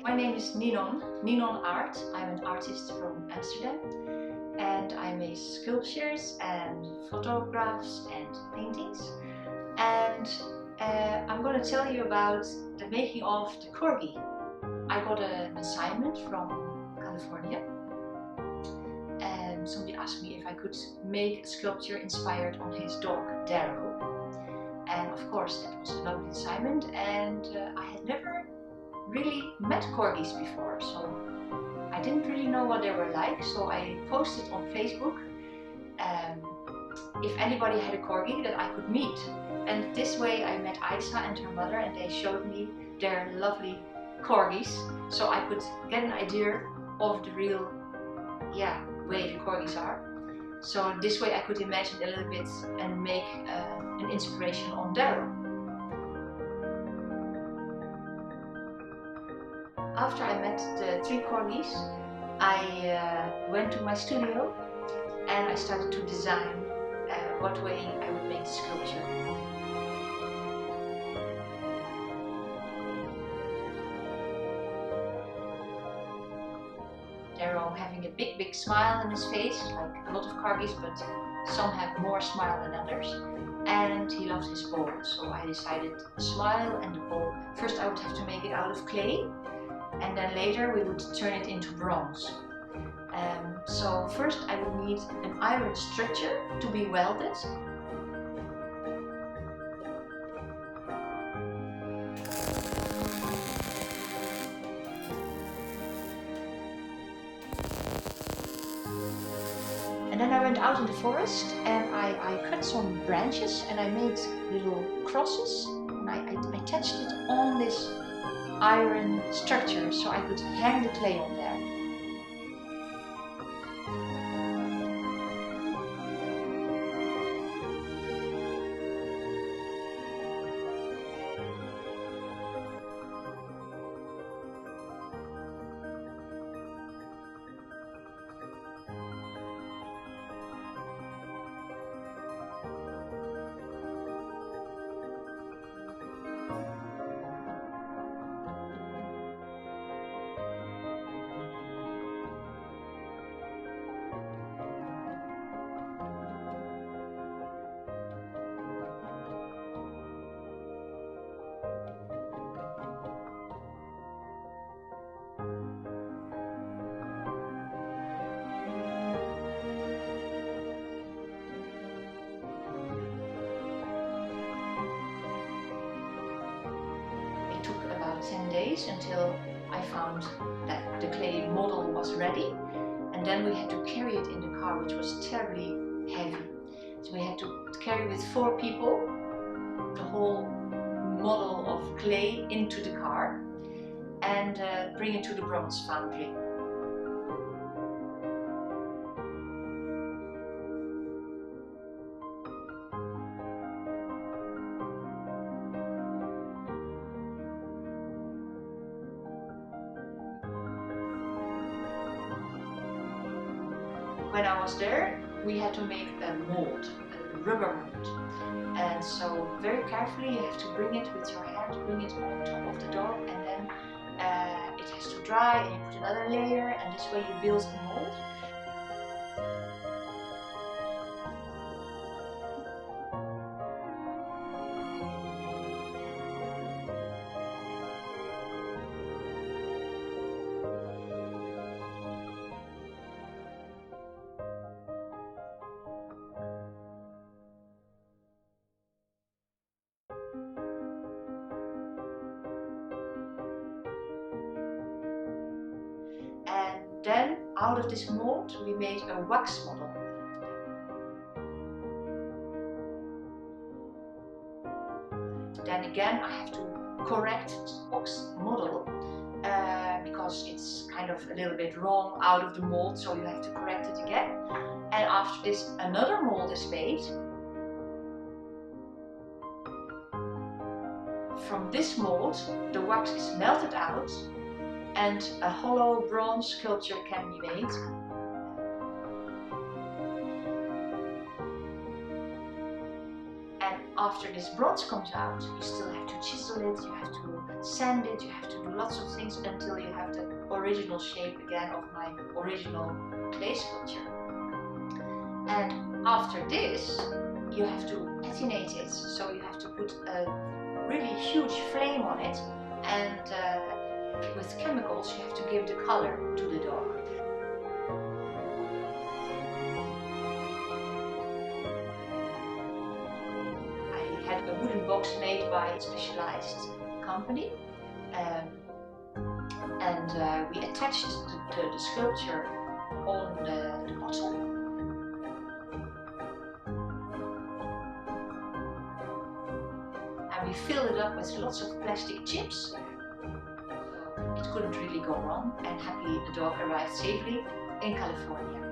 My name is Ninon, Ninon Art. I'm an artist from Amsterdam and I make sculptures and photographs and paintings. And I'm going to tell you about the making of the Corgi. I got an assignment from California and somebody asked me if I could make a sculpture inspired on his dog, Darrow. And of course that was a lovely assignment, and I had never really met corgis before, so I didn't really know what they were like, so I posted on Facebook if anybody had a corgi that I could meet. And this way I met Isa and her mother, and they showed me their lovely corgis, so I could get an idea of the real way the corgis are. So this way I could imagine a little bit and make an inspiration on Darrow. After I met the 3 corgis, I went to my studio and I started to design what way I would make the sculpture. Darrow having a big smile on his face, like a lot of corgis, but some have more smile than others. And he loved his ball, so I decided the smile and the ball. First I would have to make it out of clay, and then later we would turn it into bronze. So first I would need an iron structure to be welded. And then I went out in the forest and I cut some branches and I made little crosses, and I attached it on this iron structure so I could hang the clay on there. It took about 10 days until I found that the clay model was ready, and then we had to carry it in the car, which was terribly heavy. So we had to carry with 4 people the whole model of clay into the car and bring it to the bronze foundry. When I was there, we had to make a mold, a rubber mold. And so very carefully you have to bring it with your hand, bring it on top of the dog, and then it has to dry, and you put another layer, and this way you build the mold. And then out of this mold we made a wax model. Then again I have to correct the wax model because it's kind of a little bit wrong out of the mold, so you have to correct it again. And after this another mold is made. From this mold the wax is melted out and a hollow bronze sculpture can be made. And after this bronze comes out, you still have to chisel it, you have to sand it, you have to do lots of things until you have the original shape again of my original clay sculpture. And after this, you have to patinate it, so you have to put a really huge flame on it, and with chemicals you have to give the color to the dog. I had a wooden box made by a specialized company, and we attached the sculpture on the bottom. And we filled it up with lots of plastic chips. It couldn't really go wrong, and happily the dog arrived safely in California.